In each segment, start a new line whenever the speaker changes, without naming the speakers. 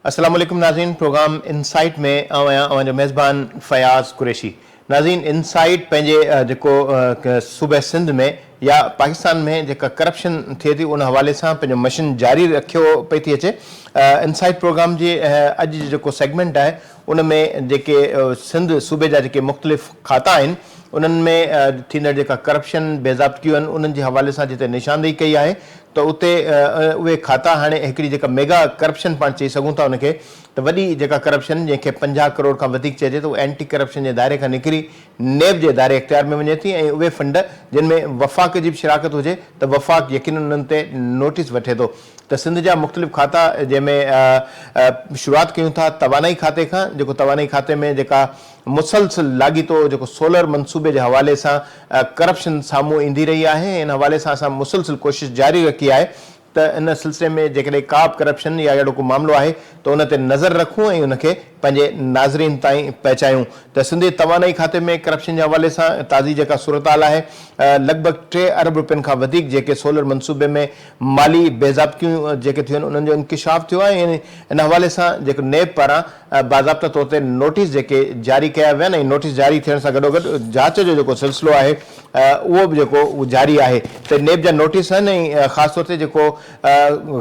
अस्सलाम वालेकुम नाज़रीन, प्रोग्राम इनसाइट में जो मेज़बान फ़याज़ कुरैशी। नाज़रीन, इनसाइट पंहिंजे जेको सूबे सिंध में या पाकिस्तान में जेका करप्शन थिए थी उन हवाले सां पंहिंजो मिशन जारी रखियो पई थी अचे। इनसाइट प्रोग्राम जे अॼु जेको सेगमेंट आहे उन में जेके सिंध सूबे जा जेके मुख़्तलिफ़ खाता आहिनि उन्हनि में थींदड़ जेका करप्शन बेज़ाब्तियूं आहिनि उन्हनि जे हवाले सां जिते निशानदेही कई आहे त उते उहे खाता हाणे हिकिड़ी जेका मेगा करप्शन पाण चई सघूं था उनखे, त वॾी जेका करप्शन जंहिंखे 50 करोड़ खां वधीक चइजे त उहा एंटी करप्शन जे दायरे खां निकिरी नेब जे दायरे इख़्तियार में वञे थी ऐं उहे फंड जिन में वफ़ाक़ जी बि शिराकत हुजे त वफ़ाक़ यकीनन उन्हनि ते नोटिस वठे थो। त सिंध जा मुख़्तलिफ़ खाता जंहिंमें शुरूआति कयूं था तवानाई खाते खां, जेको तवानाई खाते में जेका मुसलसिल लाॻीतो जेको सोलर मनसूबे जे हवाले सां करप्शन साम्हूं ईंदी रही आहे। इन हवाले सां असां मुसलसिल कोशिशि जारी रखी आहे त इन सिलसिले में जेकॾहिं का बि करप्शन या अहिड़ो को मामिलो आहे त उन ते नज़र रखूं ऐं उनखे पंहिंजे नाज़रीन ताईं पहुचायूं। त सिंधी तवानाई खाते में करप्शन जे हवाले सां ताज़ी जेका सूरत हाल आहे, लॻभॻि 3 अरब रुपयनि खां वधीक जेके सोलर मनसूबे में माली बेज़ाब्तियूं जेके थियूं आहिनि उन्हनि जो इंकिशाफ थियो आहे ऐं इन हवाले सां जेको नेब पारां बाज़ाब्ता तौर ते नोटिस जेके जारी कया विया आहिनि ऐं नोटिस जारी थियण सां गॾोगॾु जांच जो जेको सिलसिलो आहे उहो बि जेको उहो जारी आहे। त नेब जा नोटिस आहिनि ऐं ख़ासि तौर ते जेको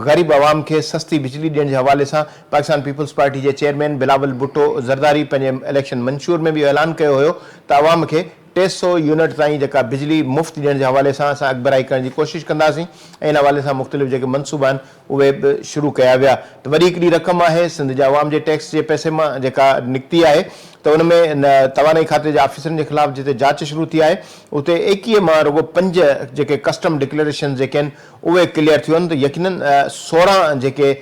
ग़रीब आवाम खे सस्ती बिजली ॾियण जे हवाले सां पाकिस्तान पीपल्स पार्टी जे चेयरमैन बिलावल भुट्टो ज़रदारी पंहिंजे इलेक्शन मंशूर में बि ऐलान कयो हुयो त आवाम खे 300 यूनिट ताईं जेका बिजली मुफ़्त ॾियण जे हवाले सां असां अॻिभराई करण जी कोशिशि कंदासीं ऐं इन हवाले सां मुख़्तलिफ़ जेके मनसूबा आहिनि उहे बि शुरू कया विया। त वॾी हिकिड़ी रक़म आहे सिंध जे आवाम जे टैक्स जे पैसे मां जेका निकिती आहे त उन में तवानाई खाते जे ऑफिसरनि जे ख़िलाफ़ जिते जांच शुरू थी आहे उते 21 मां रुगो 5 जेके कस्टम डिक्लेरेशन जेके आहिनि उहे क्लियर थियूं आहिनि। त यकीनन 16 जेके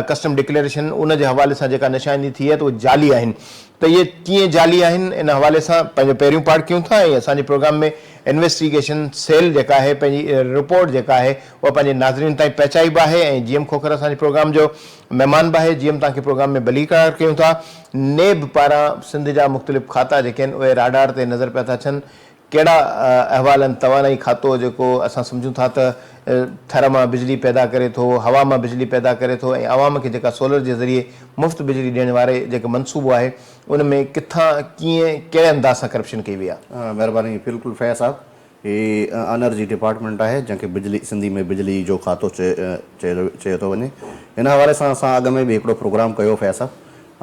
कस्टम डिक्लेरेशन उन जे हवाले सां जेका निशानी थी आहे त उहे जाली आहिनि। त इहे कीअं जाली आहिनि इन हवाले सां पंहिंजो पहिरियों पार्ट कयूं था ऐं असांजे प्रोग्राम में इन्वेस्टिगेशन सेल जेका आहे पंहिंजी रिपोर्ट जेका आहे उहा पंहिंजे नाज़रीन ताईं पहुचाई बि आहे ऐं जीएम खोखर असांजे प्रोग्राम जो महिमान बि आहे। जीएम तव्हांखे प्रोग्राम में भली करार कयूं था। नेब पारां सिंध जा मुख़्तलिफ़ खाता जेके आहिनि उहे राडार ते नज़र पिया था अचनि। कहिड़ा अहवाल आहिनि? तवानाई खातो जेको असां सम्झूं था त थर मां बिजली पैदा करे थो, हवा मां बिजली पैदा करे थो ऐं आवाम खे जेका सोलर जे ज़रिए मुफ़्त बिजली ॾियण वारे जेको मनसूबो आहे उन में किथां कीअं कहिड़े अंदाज़ सां करप्शन कई वई आहे?
महिरबानी। बिल्कुलु फैज़ साहब, हीअ एनर्जी डिपार्टमेंट आहे जंहिंखे बिजली सिंधी में बिजली जो खातो चयो थो वञे। हिन हवाले सां असां अॻ में बि हिकिड़ो प्रोग्राम कयो फैज़ साहब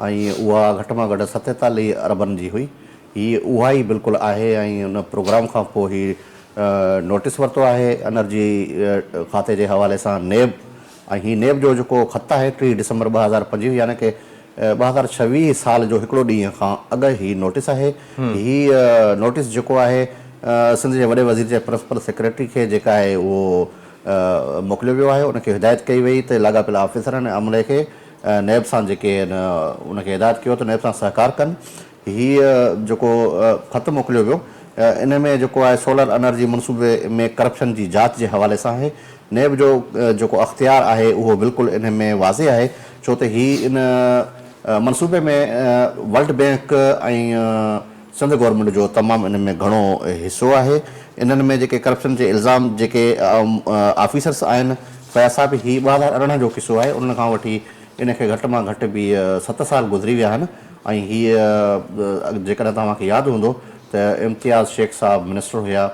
ऐं उहा घटि में घटि 47 अरबनि जी हुई। हीअ उहा ई बिल्कुलु आहे ऐं उन प्रोग्राम खां पोइ हीअ नोटिस वरितो आहे एनर्जी खाते जे हवाले सां नेब ऐं हीअ नेब जो जेको ख़त आहे 3 दिसंबर 2025 यानी कि 2026 साल जो हिकिड़ो ॾींहं खां अॻु ही नोटिस आहे। हीअ नोटिस जेको आहे सिंध जे वॾे वज़ीर जे प्रिंसिपल सेक्रेटरी खे जेका आहे उहो मोकिलियो वियो आहे। उनखे हिदायत कई वई त लाॻापियल ऑफिसरनि ऐं अमले खे नेब सां जेके उनखे हिदायत कयो त नेब सां सहकार कनि। हीअ जेको ख़त मोकिलियो वियो इन में जेको आहे सोलर एनर्जी मनसूबे में करप्शन जी जांच जे हवाले सां आहे। नेब जो जेको अख़्तियार आहे उहो बिल्कुलु इन में वाज़े आहे छो त हीअ इन मनसूबे में वर्ल्ड बैंक ऐं सिंध गवर्नमेंट जो तमामु इन में घणो हिसो आहे। इन्हनि में जेके करप्शन जे इल्ज़ाम जेके ऑफिसर्स आहिनि फैज़ साहब, हीअ 2018 जो किसो आहे। उन खां वठी इनखे घटि मां घटि बि 7 साल गुज़री विया आहिनि ऐं हीअ जेकॾहिं तव्हांखे यादि हूंदो त इम्तियाज़ शेख साहब मिनिस्टर हुया,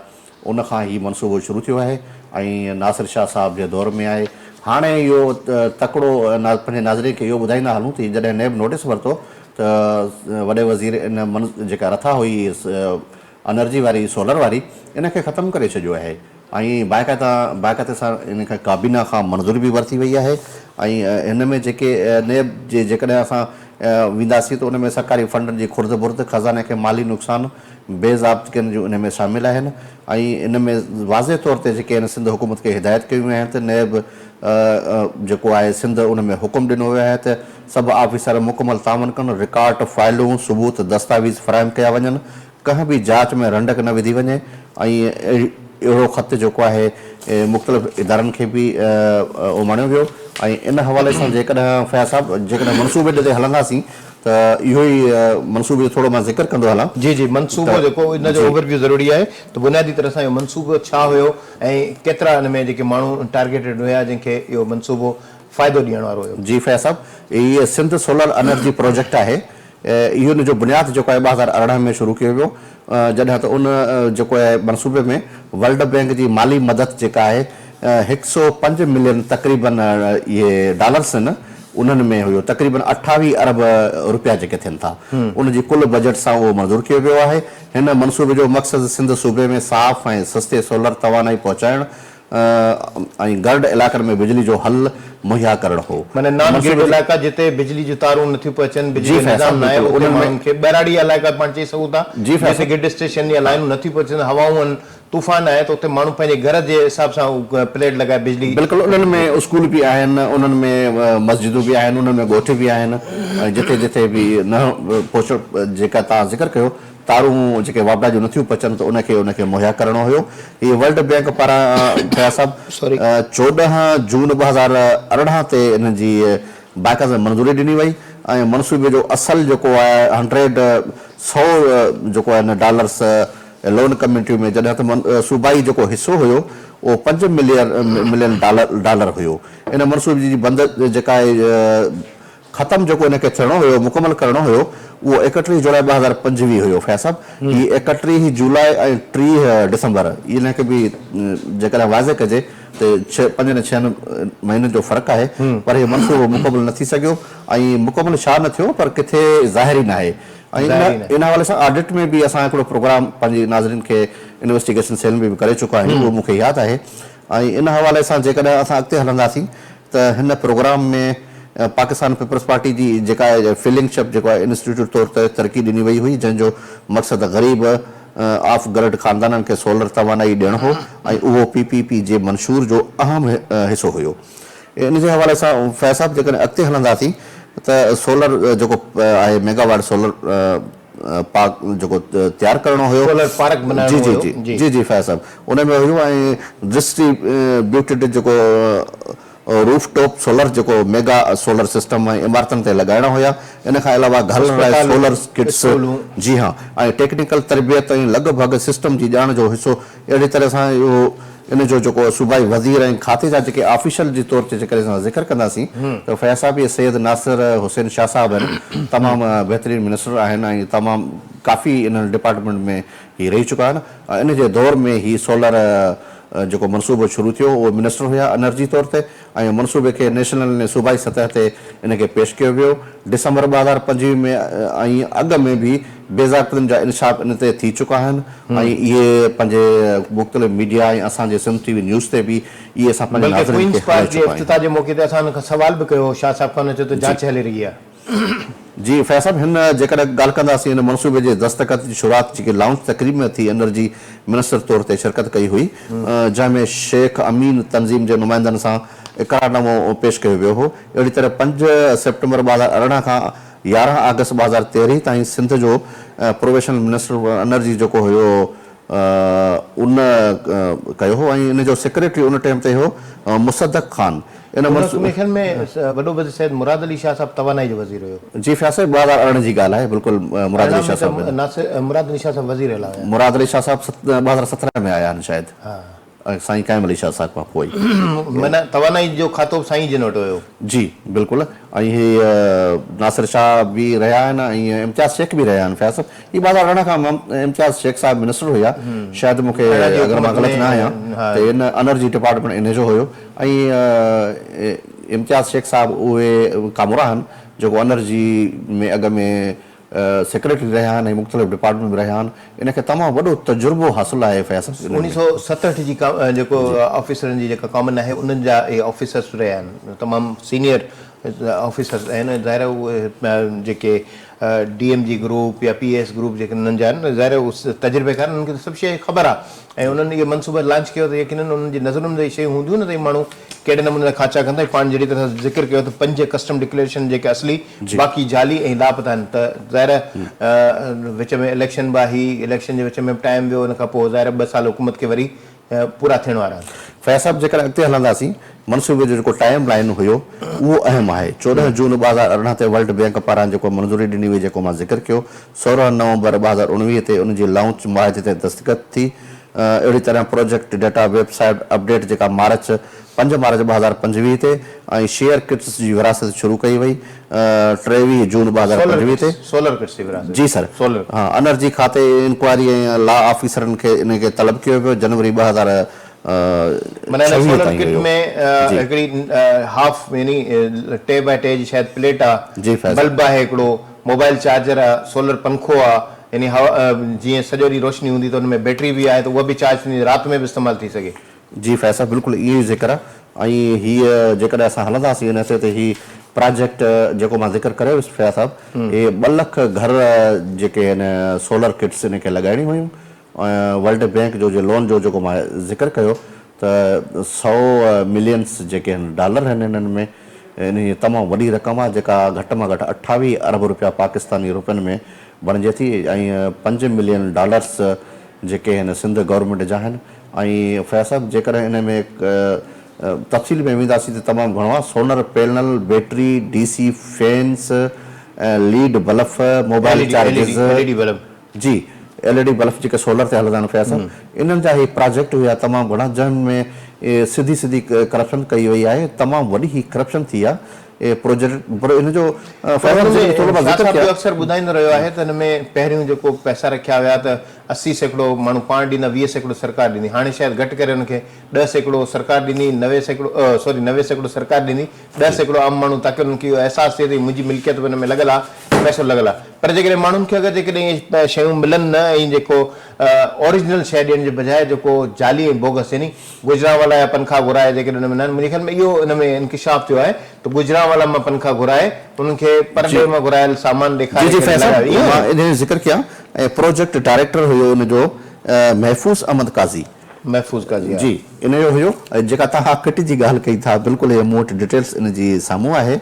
उन खां हीअ मनसूबो शुरू थियो आहे ऐं नासिर शाह साहब जे दौर में आहे। हाणे इहो तकिड़ो पंहिंजे नाज़रीन खे इहो ॿुधाईंदा हलूं त जॾहिं नेब नोटिस वरितो त वॾे वज़ीर इन जेका रथा हुई एनर्जी वारी सोलर वारी इनखे ख़तमु करे छॾियो आहे ऐं बाक़ाइदे सां इनखे काबीना खां मंज़ूरी बि वरिती वई आहे। ऐं हिन में जेके नेब जे जेकॾहिं असां वेंदासीं त उन में सरकारी फंडनि जी खुर्द बुर्द, ख़ज़ाने खे माली नुक़सानु, बेज़ाब्तियुनि जूं इन में शामिल आहिनि ऐं इन में वाज़े तौर ते जेके आहिनि सिंध हुकूमत खे हिदायत कयूं आहिनि त नेब जेको आहे सिंध उन में हुकुम ॾिनो वियो आहे त सभु ऑफिसर मुकमल तावन कनि, रिकॉर्ड फाइलूं सबूत दस्तावेज़ फ़राहम कया वञनि, कंहिं बि जांच में रंडक न विधी वञे ऐं अहिड़ो ख़त जेको आहे मुख़्तलिफ़ इदारनि खे बि उमाणियो वियो। ऐं इन हवाले सां जेकॾहिं फैज़ साहब जेकॾहिं मनसूबे ते हलंदासीं त इहो ई मनसूबे जो थोरो मां ज़िक्र कंदो हलां।
जी जी, मनसूबो जेको इन जो ओवरव्यू ज़रूरी आहे त बुनियादी तरह सां इहो मनसूबो छा हुयो ऐं केतिरा हिन में जेके माण्हू टारगेटेड हुया जंहिंखे इहो मनसूबो फ़ाइदो ॾियण वारो हुयो।
जी फैज़ साहब, ये सिंध सोलर एनर्जी प्रोजेक्ट है, इहो जो बुनियाद जो है 2018 में शुरू किया वियो, जॾहिं त उन जो है मनसूबे में वर्ल्ड बैंक की माली मदद जेका है 105 मिलियन तकरीबन ये डॉलर्स आहिनि, उन्हनि में हुयो तकरीबन 28 अरब रुपया जेके थियनि था, उन जी कुल बजट सां उहो मंज़ूर कयो वियो आहे। हिन मनसूबे जो मक़सदु सिंध सूबे में साफ़ ऐं सस्ते सोलर तवानाई पहुचाइण ऐं गर्ड इलाइक़नि में बिजली जो हल मुहैया करणु हो।
माने नॉन ग्रिड इलाइक़ा जिते बिजली जी तारूं नथियूं पहुचनि, बिजली जो निज़ाम न आहे, उते माण्हुनि खे ॿेराड़ी इलाइक़ा पाण चई सघूं था, जिते ग्रिड स्टेशन या लाइनूं नथियूं पहुचनि, हवाऊं आहिनि, तूफ़ान आहे, त उते माण्हू पंहिंजे घर जे हिसाब सां प्लेट लॻाए बिजली।
बिल्कुलु, उन्हनि में स्कूल बि आहिनि, उन्हनि में मस्जिदूं बि आहिनि, उन्हनि में ॻोठ बि आहिनि, जिते जिते बि न पहुचो जेका तव्हां ज़िक्र कयो तारूं जेके वापडा जो नथियूं पचनि, त उनखे मुहैया करणो हुयो। हीअ वर्ल्ड बैंक पारां 14 जून 2018 ते इन जी बाक़ाइदा मंज़ूरी ॾिनी वई ऐं मनसूबे जो असल जेको आहे 100 जेको आहे डॉलर्स लोन कम्युनिटी में, जॾहिं त सूबाई जेको हिसो हुयो उहो 5 मिलियन डॉलर हुयो। इन मनसूबे जी बंद जेका आहे ख़त्म जेको इनखे थियणो हुयो, मुकमल करणो हुयो, उहो 31 जुलाई 2025 हुयो। फैज़ साहब, हीअ 31 जुलाई ऐं 30 डिसंबर इनखे बि जेकॾहिं वाज़े कजे त 5 या 6 महीननि जो फ़र्क़ु आहे, पर हीअ मनसूबो मुकमल न थी सघियो। ऐं मुकमल छा न थियो, पर किथे ज़ाहिरी न आहे। ऐं इन हवाले सां ऑडिट में बि असां हिकिड़ो प्रोग्राम पंहिंजी नाज़रीन खे इन्वेस्टिगेशन सेल में बि करे चुका आहियूं, उहो मूंखे यादि आहे। ऐं इन हवाले सां जेकॾहिं असां अॻिते हलंदासीं त हिन प्रोग्राम में पाकिस्तान पीपल्स पार्टी जी जेका आहे फिलिंग शिप जेको आहे इंस्टीट्यूट तौर ते तरक़ी ॾिनी वई हुई, जंहिंजो मक़सदु ग़रीब ऑफ ग्रिड ख़ानदाननि खे सोलर तवानाई ॾियणु हो ऐं उहो PPP जे मंशूर जो अहम हिसो हुयो। इन जे हवाले सां फैज़ साहब जेकॾहिं अॻिते हलंदासीं त सोलर जेको आहे मेगावाट सोलर पार्क जेको तयारु करणो हुयो, जी फैज़ साहब, उन में हुयो ऐं डिस्ट्रीब्यूटेड जेको रूफ टॉप सोलर जेको मेगा सोलर सिस्टम ऐं इमारतनि ते लॻाइणा हुया। इन खां अलावा घरनि लाइ सोलर किट्स, जी हाँ, ऐं टेक्निकल तरबियत ऐं लॻभॻि सिस्टम जी ॼाण जो हिसो। अहिड़ी तरह सां इहो इन जो जेको सूबाई वज़ीर ऐं खाते जा जेके ऑफिशियल जे तौर ते जेकॾहिं असां ज़िक्र कंदासीं त फैज़ साहब इहे सैयद नासिर हुसैन शाह साहब आहिनि, तमामु बहितरीनु मिनिस्टर आहिनि ऐं तमामु काफ़ी इन डिपार्टमेंट में ही रही चुका आहिनि। इन जे दौर में ही सोलर जेको मनसूबो शुरू थियो उहो मिनिस्टर हुया एनर्जी तौर ते, ऐं मनसूबे खे नेशनल ऐं सूबाई सतह ते इनखे पेश कयो वियो डिसंबर 2025 में। ऐं अॻु में बि बेज़ाब्तनि जा इंशाफ इन ते थी चुका आहिनि ऐं इहे पंहिंजे मुख़्तलिफ़ मीडिया ऐं असांजे सिंध TV न्यूज़ ते बि इहे असां पंहिंजे नाज़रीन खे
इफ्तिताह जे मौक़े ते असां हुन खां सवाल बि कयो, शाह साहब खां चयो त जांच हली रही आहे।
जी फैज़ साहब, हिन जेकॾहिं ॻाल्हि कंदासीं हिन मनसूबे जे दस्तख़त जी शुरूआति जेकी लाउंच तक़रीब में थी, एनर्जी मिनिस्टर तौर ते शिरकत कई हुई, जंहिंमें शेख अमीन तंज़ीम जे नुमाइंदनि सां इक़रारनामो पेश कयो वियो हो। अहिड़ी तरह 5 सेप्टेंबर 2018 खां 11 अगस्त 2013 ताईं सिंध जो प्रोबेशनल मिनिस्टर एनर्जी जेको हुयो उन कयो हो ऐं इन जो सेक्रेटरी उन टाइम ते हो मुसद्दक़ ख़ान। इन
मनसूबे में वॾो वज़ीर सैयद मुराद अली शाह साहब तवानाई जो वज़ीर हुयो।
जी फैज़ साहब, 2018 जी ॻाल्हि आहे, बिल्कुलु मुराद अली शाह साहब,
मुराद अली शाह साहब वज़ीर अला हुया।
मुराद अली शाह साहब 2017 में आया आहिनि शायदि, साईं क़ाइम अली शाह साहब खां पोइ।
माना तवानाई जो खातो साईं जिन वटि हुयो। जी
बिल्कुलु, ऐं हीअ नासिर शाह बि रहिया आहिनि ऐं इम्तियाज़ शेख बि रहिया आहिनि। फैज़ साहब, हीअ 2018 खां इम्तियाज़ शेख साहब मिनिस्टर हुया, शायदि मूंखे अगरि मां ग़लति न आहियां त इन एनर्जी डिपार्टमेंट इन जो हुयो। ऐं इम्तियाज़ शेख साहब उहे कामुरा आहिनि जेको एनर्जी में अॻ में सेक्रेटरी रहिया आहिनि ऐं मुख़्तलिफ़ डिपार्टमेंट में रहिया आहिनि। इनखे तमामु वॾो तजुर्बो हासिलु आहे। फैज़
1967 जी जेको ऑफिसरनि जी जेका कॉमन आहे उन्हनि जा इहे ऑफिसर्स रहिया आहिनि, तमामु सीनियर ऑफिसर्स आहिनि। ज़ाहिर उहे जेके DMG ग्रुप या PS ग्रुप जेके उन्हनि जा आहिनि, ज़ाहिर उहे तजुर्बेकार, उन्हनि खे त सभु शइ ख़बर आहे ऐं उन्हनि इहे मनसूबा लॉन्च कयो त यकीनन उन्हनि जी नज़रुनि में शयूं हूंदियूं न त माण्हू कहिड़े नमूने खाचा कंदा। पाण जहिड़ी तरह ज़िक्र कयो त 5 कस्टम डिक्लेरेशन जेके असली बाक़ी जाली ऐं लापता आहिनि, त ज़ाहिर विच में इलेक्शन बि आहे, इलेक्शन जे विच में टाइम वियो, उन खां पोइ ज़ाहिर 2 साल हुकूमत खे वरी पूरा थियण वारा आहिनि।
फैज़ साहब, जेकर अॻिते हलंदासीं, मनसूबे जो जेको टाइम लाइन हुयो उहो अहम आहे। 14 जून 2018 ते वर्ल्ड बैंक पारां जेको मंज़ूरी ॾिनी हुई, जेको मां ज़िक्र कयो, 16 नवंबर 2019 ते उनजी लाउंच मुआहिदे ते दस्तख़त थी। अहिड़ी तरह प्रोजेक्ट डेटा वेबसाइट अपडेट जेका मार्च 5 मार्च 2025 ते ऐं शेयर किट्स जी विरासत शुरू कई वई 23 जून 2025 ते
सोलर किट्स जी विरासत
जी सर
सोलर
हाँ एनर्जी खाते इंक्वायरी ऐं लॉ ऑफिसरनि खे इन खे तलब कयो वियो जनवरी 2000
माना सोलर किट में हिकिड़ी हाफ यानी 2x2 जी शायद प्लेट
जी,
आहे
फैज़।
बल्ब आहे हिकिड़ो मोबाइल चार्जर आहे सोलर पंखो आहे यानी जीअं सॼो ॾींहुं रोशनी हूंदी त हुन में बैटरी बि आहे त उहा बि चार्ज थींदी राति में बि इस्तेमालु थी सघे
जी फैसा बिल्कुलु इहो ई ज़िक्र आहे ऐं हीअ जेकॾहिं असां हलंदासीं इन ते हीअ प्रोजेक्ट जेको मां ज़िक्र कयो फैया साहब इहे 2 लख घर जेके आहिनि सोलर किट्स इन खे लॻाइणी हुयूं ऐं वर्ल्ड बैंक जो लोन जो जेको मां ज़िक्र कयो त 100 मिलियंस जेके आहिनि डॉलर आहिनि इन्हनि में इन तमामु वॾी रक़म आहे जेका घटि मां घटि 28 अरब रुपया पाकिस्तानी रुपयनि में बणिजे थी ऐं 5 मिलियन डॉलर्स जेके आहिनि सिंध गवर्नमेंट जा आहिनि ऐं फैसा जेकॾहिं इन में तफ़सील में वेंदासीं त तमामु घणो आहे solar panel battery DC fans LED bulb mobile chargers
LED bulb
जी LED बल्ब जेके सोलर ते हलंदा आहिनि फैसा इन्हनि जा इहे प्रोजेक्ट हुआ तमामु घणा जंहिंमें सिधी सिधी करप्शन कई वई आहे तमामु वॾी ही करप्शन थी आहे प्रोजेक्ट इन जो
अक्सर ॿुधाईंदो रहियो आहे त हिन में पहिरियों जेको पैसा रखिया हुया त 80% माण्हू पाण ॾींदा 20% सरकार ॾींदी हाणे शायदि घटि करे हुनखे 10% सरकार ॾींदी 90% सरकार ॾींदी 10% आम माण्हू ताकी हुनखे इहो अहसासु थिए त मुंहिंजी मिल्कियत हिन में लॻल आहे पैसो लॻल आहे पर जेकॾहिं माण्हुनि खे अगरि जेकॾहिं शयूं मिलनि न ऐं जेको ओरिजिनल शइ ॾियण जे बजाए जेको जाली ऐं बोगस यानी गुजरांवाला या पंखा घुराए जेकॾहिं हुन में न मुंहिंजे ख़्याल में इहो हिन में इंकिशाफ थियो आहे त गुजरांवाला मां पंखा घुराए उन्हनि खे परॾे मां घुरायल सामान ॾेखारे
ज़िक्र कया ऐं प्रोजेक्ट डायरेक्टर हुयो उनजो महफूज़ अहमद काज़ी
महफूज़ काज़ी
जी इन जो हुयो जेका तव्हां किट जी ॻाल्हि कई था बिल्कुलु इहे मूं वटि डिटेल्स इन जी साम्हूं आहे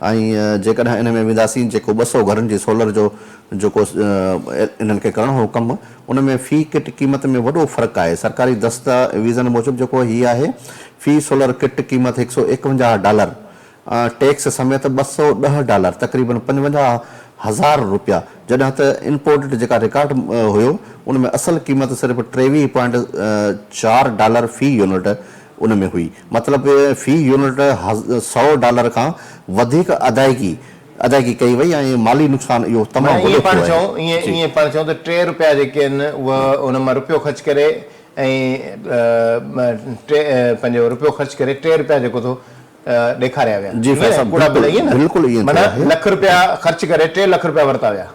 ऐं जेकॾहिं इन में वेंदासीं जेको 200 घरनि जी सोलर जो जेको इन्हनि खे करणो हो कमु उन में फ़ी किट क़ीमत में वॾो फ़र्क़ु आहे सरकारी दस्तावेज़नि मूजिबि जेको हीअ आहे फ़ी सोलर किट क़ीमत $151 टैक्स समेत $210 तक़रीबन $55,000 जॾहिं त इम्पोर्टेड जेका रिकॉर्ड हुयो उन में असल क़ीमत सिर्फ़ु $23.4 फ़ी यूनिट उन में हुई मतिलबु फ़ी यूनिट $100 खां वधीक अदायगी कई वई ऐं माली नुक़सानु इहो तमामु
ईअं पाण चऊं त ₹3 जेके आहिनि उहा उन मां रुपयो ख़र्च करे ऐं पंहिंजो रुपयो ख़र्च करे ₹3 जेको थो ॾेखारिया विया
जी बिल्कुलु
माना लख रुपया ख़र्च करे $3 लख वरिता विया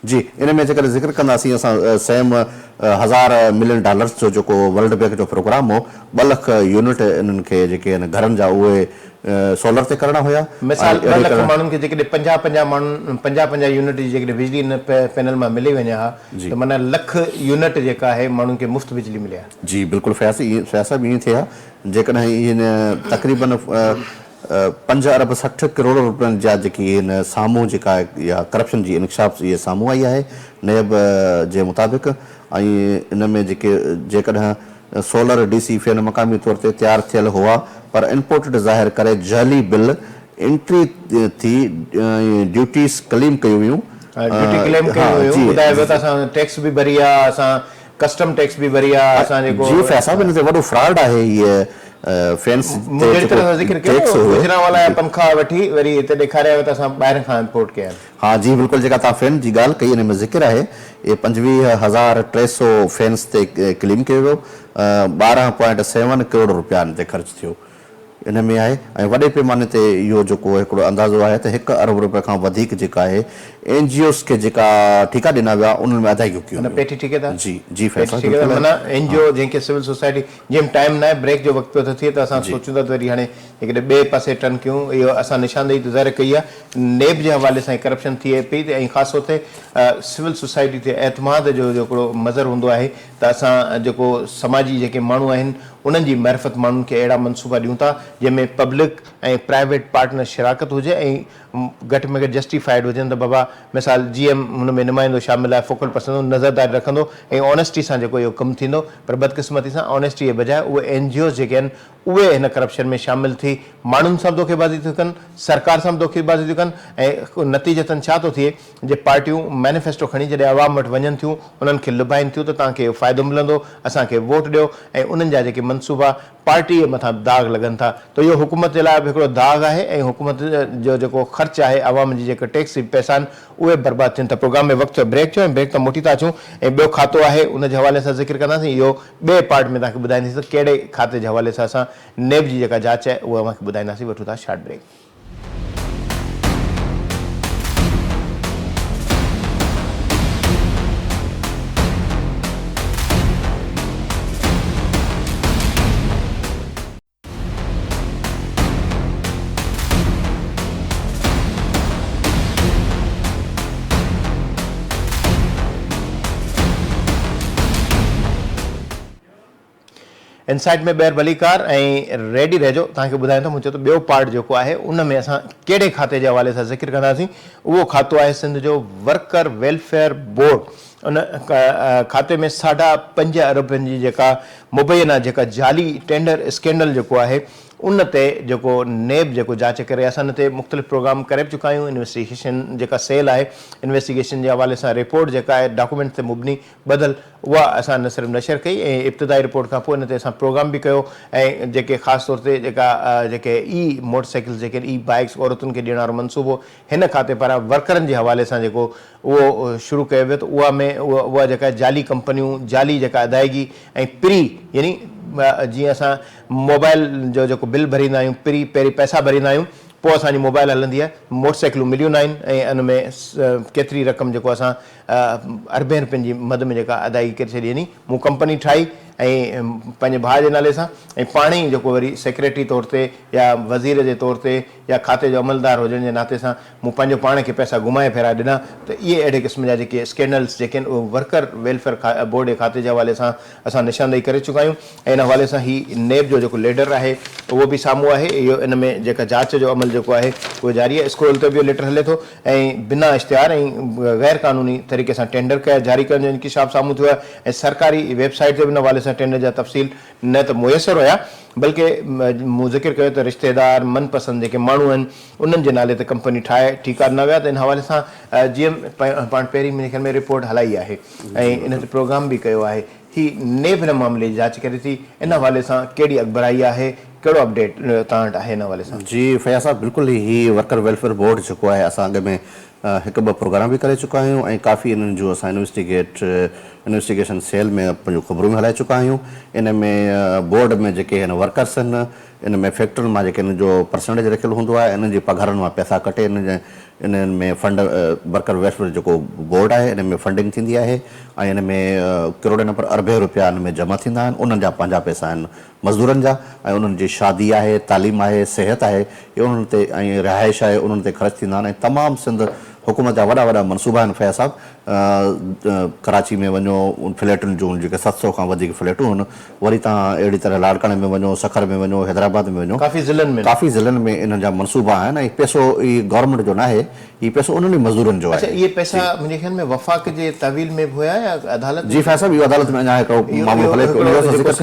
जी इन में जेकर ज़िक्र कंदासीं असां सेम $1000 मिलियन जो जेको वर्ल्ड बैंक जो प्रोग्राम हो 2 लख यूनिट इन्हनि खे जेके आहिनि घरनि जा उहे सोलर ते करणा हुया
मिसाल 2 लख माण्हुनि खे जेकॾहिं 50 माण्हुनि 50 यूनिट जी जेकॾहिं बिजली इन पैनल मां मिली वञे हा त माना लख यूनिट जेका आहे माण्हुनि खे मुफ़्त बिजली मिले हा
जी बिल्कुलु फैसा बि ईअं थिया जेकॾहिं इन तक़रीबन 5 अरब 60 करोड़ रुपयनि जा जेकी आहिनि साम्हूं जेका इहा करप्शन जी इंकशाफ इहे साम्हूं आई आहे नेब जे मुताबिक़ ऐं इन में जेकॾहिं सोलर डीसी फैन मक़ामी तौर ते तयारु थियल हुआ पर इम्पोर्टेड ज़ाहिर करे जाली बिल एंट्री थी ड्यूटीज़ क्लेम कयूं हुयूं
ॿुधायो वियो त असां टैक्स बि भरी आहे असां कस्टम टैक्स बि भरी आहे असां जेको
जी फैसा हिन ते वॾो फ्रॉड आहे हीअ फैंस
गुजरांवाला पंखा वठी वरी हिते ॾेखारिया वियो त असां ॿाहिरि खां इम्पोर्ट कया
हा जी बिल्कुलु जेका तव्हां फैन जी ॻाल्हि कई हिन में ज़िक्र आहे इहे 25,300 फैंस ते क्लेम कयो वियो 12.7 करोड़ रुपया हिन ते ख़र्च थियो इन में आहे ऐं वॾे पैमाने ते इहो जेको हिकिड़ो अंदाज़ो आहे त 1 अरब रुपए खां वधीक जेका आहे NGOs खे जेका ठीका ॾिना विया उन्हनि में अदायगियूं कयूं
पेटी ठीकेदार
जी जी
माना NGO जंहिंखे सिविल सोसाइटी जंहिं टाइम न आहे ब्रेक जो वक़्तु थो थिए त असां सोचूं था त वरी हाणे हिकिड़े ॿिए पासे टर्न कयूं इहो असां निशानदेही त ज़ाहिर कई आहे नेब जे हवाले सां करप्शन थिए पई ऐं ख़ासि तौर ते सिविल सोसाइटी ते एतमाद जो हिकिड़ो मज़र हूंदो आहे त असां जेको समाजी जेके माण्हू आहिनि उन्हनि जी महरफ़त माण्हुनि खे अहिड़ा मनसूबा ॾियूं था जंहिंमें पब्लिक ऐं प्राइवेट पार्टनर शिराकत हुजे ऐं घटि में घटि जस्टिफाइड हुजनि त बाबा मिसाल GM हुन में नुमाइंदो शामिल आहे, फोकल पर्सन नज़रदारी रखंदो ऐं ऑनेस्टी सां जेको इहो कमु थींदो। पर बदकिस्मती सां ऑनेस्टी जे बजाए उहे NGOs जेके आहिनि उहे हिन करप्शन में शामिल थी माण्हुनि सां धोखेबाज़ी थियूं कनि, सरकार सां धोखेबाज़ी थियूं कनि ऐं नतीजतन छा थो थिए जे पार्टियूं मैनिफेस्टो खणी जॾहिं आवाम वटि वञनि थियूं उन्हनि खे लुभाइनि थियूं त तव्हांखे फ़ाइदो मिलंदो, असांखे वोट ॾियो ऐं उन्हनि जा जेके मनसूबा पार्टी जे मथां दाग़ लॻनि था। त इहो हुकूमत जे लाइ बि हिकिड़ो दाग़ आहे ऐं हुकूमत जो जेको ख़र्चु आहे आवाम जी जेके टैक्स पैसा आहिनि उहे बर्बादु थियनि। त प्रोग्राम में वक़्तु ब्रेक थियो ऐं ब्रेक तां मोटी था अचूं ऐं ॿियो खातो आहे उन जे हवाले सां ज़िक्र कंदासीं। इहो ॿिए पार्ट में तव्हांखे ॿुधाईंदासीं त कहिड़े खाते जे हवाले सां असां नेब जी जेका जांच आहे उहा तव्हांखे ॿुधाईंदासीं। वठूं था शॉर्ट ब्रेक। इनसाइट में ॿेर भलीकार ऐं रेडी रहिजो, तव्हांखे ॿुधायां थो। मुंहिंजो त ॿियो पार्ट जेको आहे उन में असां कहिड़े खाते जे हवाले सां ज़िक्र कंदासीं। उहो खातो आहे सिंध जो वर्कर वेलफेयर बोर्ड। उन खाते में 5.5 अरबनि जी जेका मुबैना जेका जाली टेंडर स्कैंडल जेको आहे उन ते जेको नेब जेको जांच करे असां उन ते मुख़्तलिफ़ प्रोग्राम करे बि चुका आहियूं। इन्वेस्टिगेशन जेका सेल आहे इन्वेस्टिगेशन जे हवाले सां रिपोर्ट जेका आहे डॉक्यूमेंट ते मुबनी बदल उहा असां न सिर्फ़ु नशर कई ऐं इब्तिदाई रिपोर्ट खां पोइ इन ते असां प्रोग्राम बि कयो ऐं जेके ख़ासि तौर ते जेके मोटरसाइकिल्स जेके बाइक्स औरतुनि खे ॾियण वारो मनसूबो हिन खाते पारां वर्करनि जे हवाले सां जेको उहो शुरू कयो वियो। त उहा जेका जाली कंपनियूं जाली जेका अदायगी ऐं प्री यानी जीअं असां मोबाइल जो जेको बिल भरींदा आहियूं पहिरीं पैसा भरींदा आहियूं पोइ असांजी मोबाइल हलंदी आहे, मोटरसाइकिलूं मिलियूं आहिनि ऐं उन में केतिरी रक़म जेको असां अरबे रुपयनि जी मद में जेका अदायगी करे छॾी। यानी मूं कंपनी ठाही ऐं पंहिंजे भाउ जे नाले सां ऐं पाण ई जेको वरी सेक्रेटरी तौर ते या वज़ीर जे तौर ते या खाते जो अमलदार हुजण जे नाते सां मूं पंहिंजो पाण खे पैसा घुमाए फिराए ॾिना। त इहे अहिड़े क़िस्म जा जेके स्कैंडल्स जेके आहिनि उहे वर्कर वेलफेयर बोर्ड जे खाते जे हवाले सां असां निशानदेही करे चुका आहियूं ऐं इन हवाले सां ही नेब जो जेको लेटर आहे उहो बि साम्हूं आहे। इहो इन में जेका जांच जो अमल जेको आहे उहो जारी आहे। स्क्रोल ते बि लेटर हले थो ऐं बिना इश्तिहार ऐं गैर क़ानूनी तरीक़े सां टेंडर कया जारी करण जो इंकिशाफ साम्हूं थियो आहे ऐं सरकारी वेबसाइट ते बि इन हवाले सां टेंडर जा तफ़सील न त मुयसरु हुया बल्कि मूं ज़िक्र कयो त रिश्तेदार मनपसंद जेके माण्हू आहिनि उन्हनि जे नाले ते कंपनी ठाहे ठीकु न विया। त इन हवाले सां जीअं पाण पहिरीं मुंहिंजे ख्याल में रिपोर्ट हलाई आहे ऐं इन ते प्रोग्राम बि कयो आहे। ही नेब हिन मामले जी जांच करे थी। इन हवाले सां कहिड़ी अख़बाराई आहे, कहिड़ो अपडेट तव्हां वटि आहे हिन हवाले सां?
जी फैज़ साहब, बिल्कुलु ही वर्कर वेलफेयर बोर्ड जेको आहे असां अॻ में हिकु ॿ प्रोग्राम बि करे चुका आहियूं ऐं काफ़ी इन्हनि जो असां इन्वेस्टिगेशन सेल में पंहिंजो ख़बरूं बि हलाए चुका आहियूं। इन में बोर्ड में जेके हिन वर्कर्स आहिनि इन में फैक्ट्रियुनि मां जेके हिन जो परसेंटेज रखियलु हूंदो आहे इन्हनि जी पघारनि मां पैसा कटे इन्हनि में फंड वर्कर वेलफेयर जेको बोर्ड आहे इन में फंडिंग थींदी आहे ऐं इन में करोड़ न पर अरबे रुपया इन में जमा थींदा आहिनि। उन्हनि जा पंहिंजा पैसा आहिनि मज़दूरनि जा ऐं उन्हनि जी शादी आहे, तालीम आहे, सिहत आहे, इहे उन्हनि ते ऐं रिहाइश आहे उन्हनि ते ख़र्च थींदा आहिनि ऐं तमामु सिंध हुकूमत जा वॾा वॾा मनसूबा आहिनि। फैज़ साहब, कराची में वञो फ्लैटुनि जूं जेके 700 खां वधीक फ्लैटूं आहिनि, वरी तव्हां अहिड़ी तरह लाड़काने में वञो, सखर में वञो, हैदराबाद में वञो, काफ़ी ज़िलनि में इन्हनि जा मनसूबा आहिनि ऐं पैसो ई गवर्नमेंट जो न आहे, हीउ पैसो उन्हनि मज़दूरनि जो आहे।
इहे पैसा मुंहिंजे ख्याल में वफ़ाक़ जे तहवील में बि हुया या अदालत?
जी फैज़ साहब, इहो अदालत में अञा हिकिड़ो मामलो हले पियो।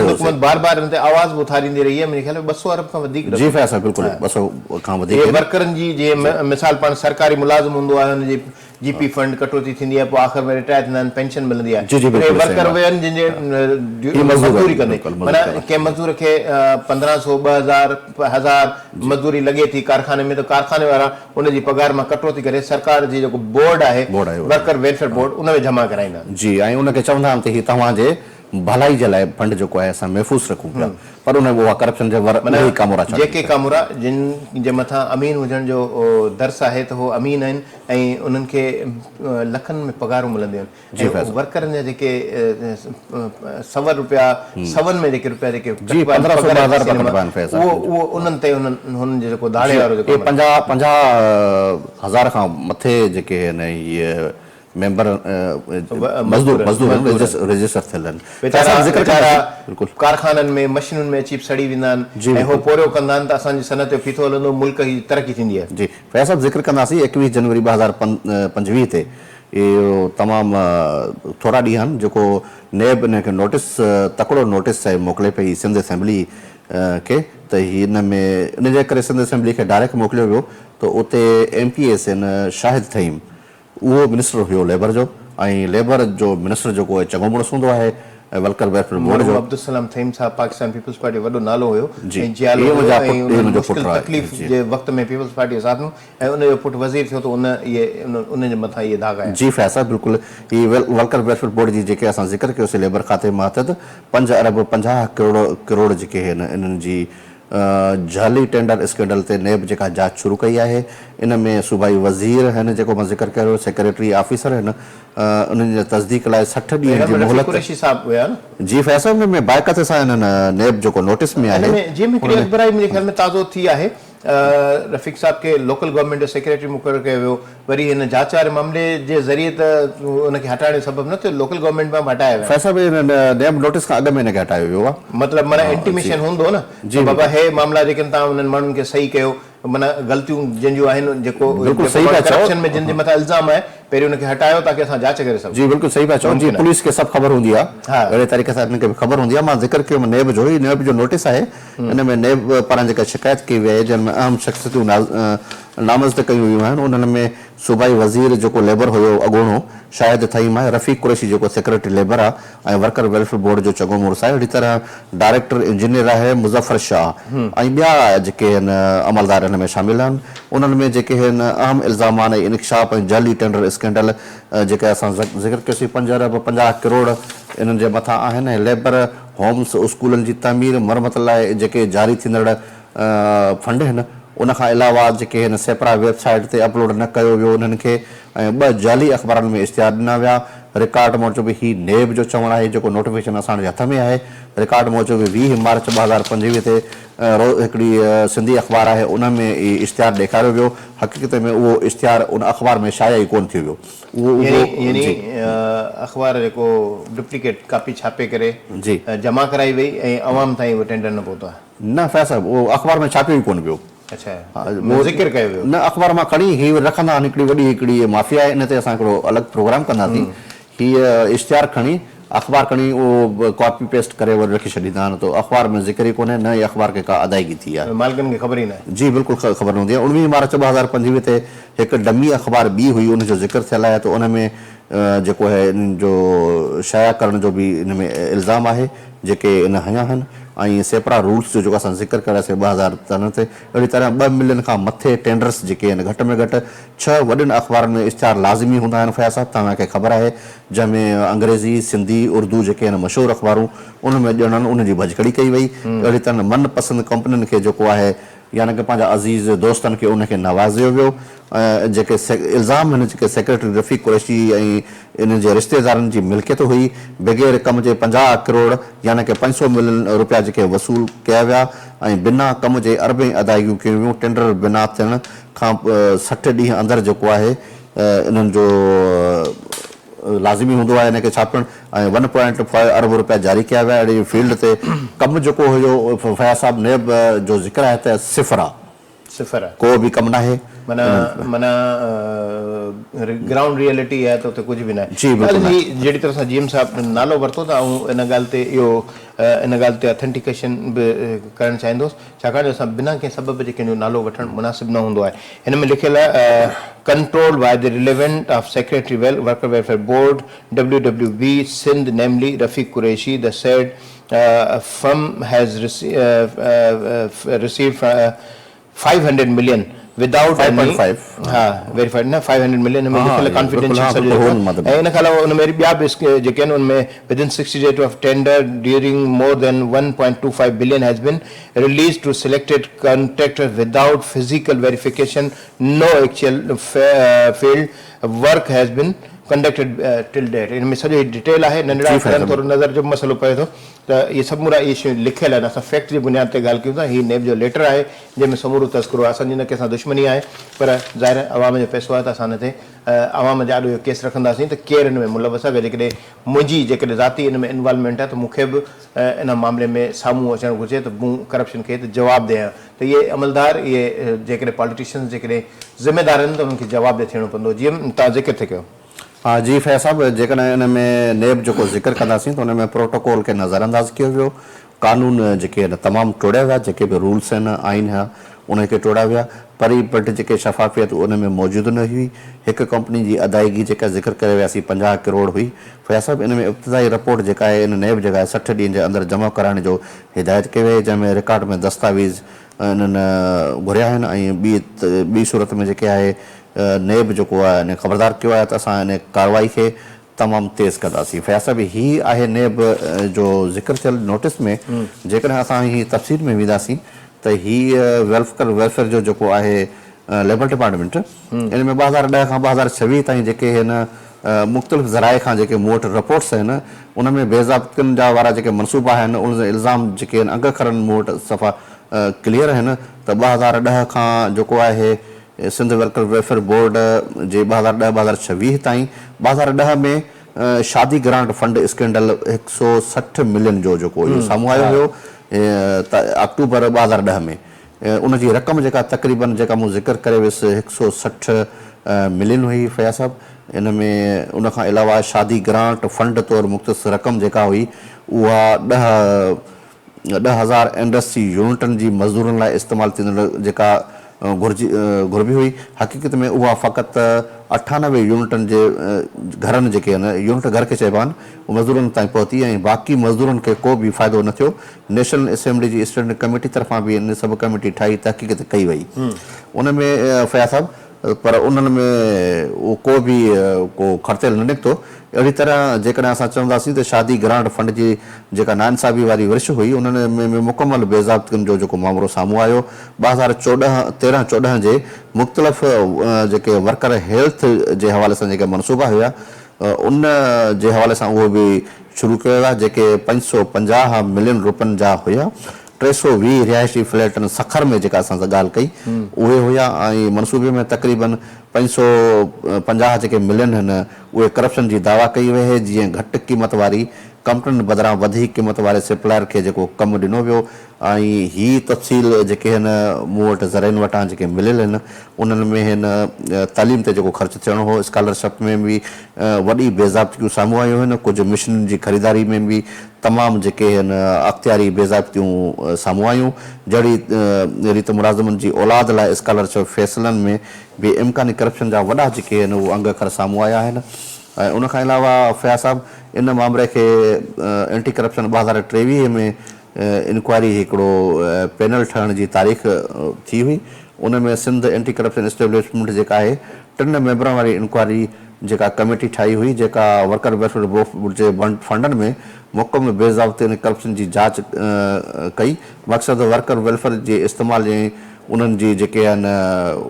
हुकूमत बार बार इन ते आवाज़ बि उथारींदी रही आहे। मुंहिंजे ख्याल में 200 अरब खां वधीक।
जी फैज़ साहब, बिल्कुलु 200 खां वधीक
वर्करनि जी जीअं मिसाल पाण सरकारी मुलाज़िम हूंदो आहे हुनजी GP फंड कटौती थींदी आहे, पोइ आख़िर में रिटायर थींदा आहिनि, पेंशन मिलंदी आहे। वर्कर उहे आहिनि जिन मज़दूरी कंदे माना कंहिं मज़दूर खे 1500 2000 1000 मज़दूरी लॻे थी कारखाने में, त कारखाने वारा उनजी पघार मां कटौती करे सरकार जी जेको बोर्ड आहे वर्कर वेलफेयर बोर्ड उन में जमा कराईंदा आहिनि।
जी, ऐं उनखे चवंदा आहिनि त हीउ तव्हांजे भलाई जे लाइ फंड जेको आहे असां महफ़ूज़ रखूं पिया, पर उन उहा करप्शन जे
जेके कामूरा जिन जे मथां अमीन हुजण जो दर्स आहे त उहो अमीन आहिनि ऐं उन्हनि खे लखनि में पघारूं मिलंदियूं आहिनि। वर्करनि जा जेके सवन में जेके रुपया जेके उहो उन्हनि ते हुननि जो जेको दाड़े वारो जेको
50,000 खां मथे जेके आहिनि इहे मेंबर मजदूर रजिस्टर थियल आहिनि।
बेचारा
ज़िक्र
बेचारा
बिल्कुलु
कारखाननि में मशीनुनि में अची सड़ी वेंदा आहिनि ऐं हो पोरियो कंदा आहिनि त असांजी सनत जो फीथो हलंदो, मुल्क जी तरक़ी थींदी आहे।
जी फैज़ साहब ज़िक्र कंदासीं 21 जनवरी 2025 ते इहो तमामु थोरा ॾींहं आहिनि जेको नेब इन खे नोटिस तकिड़ो नोटिस आहे मोकिले पई सिंध असेंबली खे त हिन में इन जे करे सिंध असेंबली खे डायरेक्ट मोकिलियो वियो त उते MPS इन शाहिद थईम उहो मिनिस्टर हुयो लेबर जो, ऐं लेबर जो मिनिस्टर जेको आहे चङो मुड़ुसु हूंदो आहे वेलकर वेलफेयर बोर्ड जो।
अब्दुल सलाम थईम साहब पाकिस्तान पीपल्स पार्टी वॾो नालो हुयो
जी,
ऐं जियालो
इहो मुंहिंजा
हुयो ऐं
पुटु- इहो मुंहिंजो
मुश्किल
पुटु आहे।
तकलीफ़
जी।
जे वक़्त में पीपल्स पार्टी साथ में ऐं उनजो पुटु वज़ीर थियो त उन जे मथां इहे दाग़ आया।
जी फैज़ साहब बिल्कुलु ही वेलकर वेलफेयर बोर्ड जी जेके असां ज़िक्र कयोसीं लेबर खाते मातहत 5 अरब 50 करोड़ जेके आहिनि इन्हनि जी जाली टेंडर स्कैंडल ते नेब जेका जांच शुरू कई आहे। इन में सूबाई वज़ीर आहिनि जेको मां ज़िक्र कयो, सेक्रेटरी ऑफिसर आहिनि, उन्हनि जे तस्दीक लाइ 60 ॾींहं जी मोहलत।
कुरैशी साहब हुया न
जी फैज़ साहब में बाक़त सां इन्हनि नेब जेको नोटिस में आहे
जंहिंमें हिकिड़ी अख़बार मुंहिंजे ख्याल में ताज़ो थी आहे रफ़ीक साहब खे लोकल गवर्नमेंट जो सेक्रेटरी मुक़ररु कयो वियो, वरी हिन जांच वारे मामले जे ज़रिए त उनखे हटाइण जो सबबु न थियो, लोकल गवर्नमेंट मां हटाया विया।
फैज़ साहब इन नेब नोटिस खां अॻु में हिनखे हटायो वियो आहे।
मतिलबु माना इंटीमेशन हूंदो न जी बाबा हे मामला जेके तव्हां उन्हनि माण्हुनि खे सही कयो, माना ग़लतियूं जंहिंजूं आहिनि जेको
बिल्कुलु सही पिया चओ।
करप्शन में जिन जे मथां इल्ज़ाम आहे पहिरीं उनखे हटायो ताकी असां जांच करे सघूं।
जी बिल्कुलु सही पिया चओ। जी पुलिस खे सभु ख़बर हूंदी आहे, अहिड़े तरीक़े सां हिनखे बि ख़बर हूंदी आहे। मां ज़िक्र कयो नेब जो ई नेब जो नोटिस आहे। इन में नेब पारां जेका शिकायत कई वई आहे जंहिं में अहम शख़्सियतूं नामज़द कयूं वियूं आहिनि, उन्हनि में सूबाई वज़ीर जेको लेबर हुयो अॻूणो शाहिद थईम आहे, रफ़ीक कुरैशी जेको सेक्रेटरी लेबर आहे ऐं वर्कर वेलफेयर बोर्ड जो चङो मुड़ुसु आहे, अहिड़ी तरह डायरेक्टर इंजीनियर आहे मुज़फ़र शाह ऐं ॿिया जेके आहिनि अमलदार हिन में शामिल आहिनि। उन्हनि में जेके आहिनि अहम इल्ज़ाम आहिनि इनकशाफ ऐं जाली टेंडर स्कैंडल जेके असां ज़िक्र कयोसीं 5 अरब 50 करोड़ इन्हनि जे मथां आहिनि ऐं लेबर होम्स स्कूलनि जी तामीर मरमत लाइ जेके जारी थींदड़ फंड आहिनि उनखां अलावा जेके हिन सेपरा वेबसाइट ते अपलोड न कयो वियो उन्हनि खे ऐं 2 जाली अख़बारनि में इश्तिहार ॾिना विया। रिकॉर्ड मूजिबि ही नेब जो चवणु आहे जेको नोटिफिकेशन असांजे हथ में आहे। रिकॉर्ड मूजिबि 20 मार्च 2025 ते हिकिड़ी सिंधी अख़बार आहे उन में इश्तिहार ॾेखारियो वियो। हक़ीक़त में उहो इश्तिहार उन अख़बार में शाया ई कोन थी वियो।
यानी अख़बार जेको डुप्लीकेट कापी छापे करे
जी
जमा कराई वई ऐं अवाम ताईं उहो टेंडर न पहुतो आहे।
न फैज़ साहब उहो अख़बार में छापियो ई कोन वियो।
अच्छा ज़िक्र कयो वियो
न अख़बार मां खणी ही रखंदा आहिनि हिकिड़ी वॾी हिकिड़ी माफ़िया आहे। इन ते असां हिकिड़ो अलॻि प्रोग्राम कंदासीं। हीअ इश्तिहार खणी अख़बार खणी उहो कॉपी पेस्ट करे वरी रखी छॾींदा आहिनि त अख़बार में ज़िक्र ई कोन्हे, न ई अख़बार खे का अदायगी थी आहे,
मालिकनि खे ख़बर ई न आहे।
जी बिल्कुलु ख़बर हूंदी आहे। 19 मार्च 2025 ते हिकु डमी अख़बार ॿी हुई, उनजो ज़िक्र थियल आहे त उन में जेको आहे इन जो शाया करण जो बि इन में इल्ज़ाम आहे जेके इन हया आहिनि ऐं सेपरा रूल्स जो जेको असां ज़िक्र कयोसीं 2013 ते। अहिड़ी तरह 2 मिलियन खां मथे टेंडर्स जेके आहिनि घटि में घटि 6 वॾनि अख़बारनि में इश्तिहार लाज़मी हूंदा आहिनि फैज़ साहब, तव्हांखे ख़बर आहे, जंहिंमें अंग्रेज़ी सिंधी उर्दू जेके आहिनि मशहूरु अख़बारूं उन में ॼणनि उनजी भॼकड़ी कई वई। अहिड़ी तरह मनपसंदि कंपनियुनि खे जेको आहे यानी कि पंहिंजा अज़ीज़ दोस्तनि खे उनखे नवाज़ियो वियो। जेके इल्ज़ाम आहिनि जेके सेक्रेटरी रफ़ीक कुरैशी ऐं इन जे रिश्तेदारनि जी मिल्कियत हुई बग़ैर कम जे 50 करोड़ यानी कि 500 मिलियन रुपया जेके वसूल कया विया ऐं बिना कम जे अरबें अदायगियूं कयूं वियूं। टेंडर बिना थियण खां 60 ॾींहं अंदरि जेको आहे इन्हनि जो लाज़मी हूंदो आहे इनखे छापणु ऐं 1.5 अरब रुपया जारी कया विया। अहिड़ी फील्ड ते कमु जेको हुयो फयाज़ साहब नेब जो ज़िक्र आहे त सिफ़र आहे, को बि कमु न आहे।
माना ग्राउंड रियलिटी आहे त उते कुझु बि न आहे। जहिड़ी तरह सां जीएम साहब नालो वरितो था ऐं इन ॻाल्हि ते इहो इन ॻाल्हि ते ऑथेंटिकेशन बि करणु चाहींदुसि, छाकाणि जो असां बिना कंहिं सबब जे कंहिंजो नालो वठणु मुनासिबु न हूंदो आहे। हिन में लिखियलु आहे control by the relevant of secretary worker welfare board WWB Sindh, namely Rafiq Qureshi, the said firm has received 500 million without
5.5
verified ना 500 million हमें लिखियल confidential इन खां अलावा उन में ॿिया बि जेके आहिनि उनमें within 60 days of tender during more than 1.25 billion has been released to selected contractors without physical verification. No actual field work has been conducted till date in में सॼो डिटेल आहे नंढड़ा अखरनि थोरो नज़र जो मसइलो पए थो त इहे सभु मुरा इहे शयूं लिखियल आहिनि असां फैक्ट जी बुनियाद ते ॻाल्हि कयूं था हीउ नेब जो लेटर आहे जंहिंमें समूरो तस्करो आहे असांजी न कंहिंसां दुश्मनी आहे पर ज़ाहिर आवाम जो पैसो आहे त असां हिन ते आवाम जा ॾाढो इहो केस रखंदासीं त केरु हिन में मुलवस आहे जेकॾहिं मुंहिंजी जेकॾहिं ज़ाती इन में इन्वॉल्वमेंट आहे त मूंखे बि इन मामले में साम्हूं अचणु घुरिजे त मूं करप्शन खे त जवाबु ॾियां त इहे अमलदार इहे जेकॾहिं पॉलिटिशियन्स जेकॾहिं ज़िम्मेदार आहिनि त उन्हनि खे जवाबु ॾे थियणो पवंदो जीअं तव्हां ज़िक्र थिए कयो
हाँ जी फैज़ साहब जेकॾहिं इन में नेब जो ज़िक्र कंदासीं त उन में प्रोटोकॉल खे नज़रअंदाज़ कयो वियो कानून जेके आहिनि तमामु टोड़िया विया जेके बि रूल्स आहिनि आइन आहे उनखे टोड़िया विया परी बट जेके शफ़ाफ़ियत उन में मौजूदु न हुई हिकु कंपनी जी अदायगी जेका ज़िक्र करे वियासीं 50 करोड़ हुई फैज़ साहब इन में इब्तिदाई रिपोर्ट जेका आहे इन नेब जेका आहे 60 ॾींहंनि जे अंदरि जमा कराइण जो हिदायत कई वई जंहिंमें रिकॉर्ड में दस्तावेज़ इन्हनि घुरिया आहिनि ऐं ॿी सूरत में जेके आहे नेब जेको आहे इन ख़बरदार कयो आहे त असां इन कार्रवाई खे तमामु तेज़ कंदासीं फैज़ साहब हीअ आहे नेब जो ज़िक्र थियल नोटिस में जेकॾहिं असां हीअ तफ़सील में वेंदासीं त हीअ वेलफेयर जो जेको आहे लेबर डिपार्टमेंट इन में 2010 खां 2026 ताईं जेके हिन मुख़्तलिफ़ ज़राए खां जेके मूं वटि रिपोर्ट्स आहिनि उन में बेज़ाब्तनि जा वारा जेके मनसूबा आहिनि उन जा इल्ज़ाम जेके आहिनि अङ खरनि मूं वटि सफ़ा क्लियर आहिनि त 2010 खां जेको आहे सिंध वेलफेयर बोर्ड जे 2010-2026 ताईं 2010 में शादी ग्रांट फंड स्कैंडल 160 मिलियन जो जेको इहो साम्हूं आयो हुयो अक्टूबर 2010 में उनजी रक़म जेका तक़रीबन जेका मूं ज़िक्र करे वियुसि 160 मिलियन हुई फैज़ साहब इन में उनखां अलावा शादी ग्रांट फंड तौरु मुख़्तस रक़म जेका हुई उहा 10,000 इंडस्ट्री यूनिटनि जी मज़दूरनि लाइ इस्तेमालु थींदड़ जेका घुरबी हुई हक़ीक़त में उहा फ़क़ति 98 यूनिटनि जे घरनि जेके आहिनि यूनिट घर खे चइबा आहिनि उहे मज़दूरनि ताईं पहुती ऐं बाक़ी मज़दूरनि खे को बि फ़ाइदो न थियो नेशनल असेंबली जी स्टैंडिंग कमेटी तरफ़ां बि इन सब कमेटी ठाही तहक़ीक़त कई वई उन में फैज़ साहब पर उन्हनि में उहो को ख़र्चेल न निकितो अहिड़ी तरह जेकॾहिं असां चवंदासीं त शादी ग्रांट फंड जी जेका नाइंसाफ़ी वारी विरिश हुई उन्हनि में मुकमल बेज़ाब्तनि जो जेको मामिलो साम्हूं आयो 2013-14 जे मुख़्तलिफ़ जेके वर्कर हेल्थ जे हवाले सां जेके मनसूबा हुया उन जे हवाले सां उहो बि शुरू कयो विया जेके 550 मिलियन रुपयनि जा हुया 320 रिहायशी फ्लैटनि सखर में जेका असां सां ॻाल्हि कई उहे हुया ऐं मनसूबे में तक़रीबन 550 जेके मिलियन आहिनि उहे करप्शन जी दावा कई वई आहे जीअं घटि क़ीमत वारी कंपनियुनि बदिरां वधीक क़ीमत वारे सप्लायर खे जेको कमु ॾिनो वियो ऐं हीअ तफ़सील जेके आहिनि मूं वटि ज़राइनि वटां जेके मिलियल आहिनि उन्हनि में हिन तालीम ते जेको ख़र्चु थियणो हो स्कॉलरशिप में बि वॾी बेज़ाब्तियूं साम्हूं आयूं आहिनि कुझु मिशननि जी ख़रीदारी में बि तमामु जेके आहिनि अख़्तियारी बेज़ाब्तियूं साम्हूं आयूं जहिड़ी रीत मुलाज़िमनि जी औलाद लाइ स्कॉलरशिप फ़ैसिलनि में बि इम्कानी करप्शन जा वॾा जेके आहिनि उहे अंग अखर साम्हूं आया आहिनि ऐं उनखां अलावा फैज़ साहब इन मामले खे एंटी करप्शन 2023 में इंक्वायरी हिकिड़ो पैनल ठहण जी तारीख़ थी हुई उन में सिंध एंटी करप्शन एस्टेब्लिशमेंट जेका आहे 3 मेंबरनि वारी इंक्वायरी जेका कमेटी ठाही हुई जेका वर्कर वेलफेयर बोर्ड जे फंडनि में मुकमल बेज़ाब्ते करप्शन जी जांच कई मक़सदु वर्कर वेलफेयर जे इस्तेमाल जी उन्हनि जी जेके आहिनि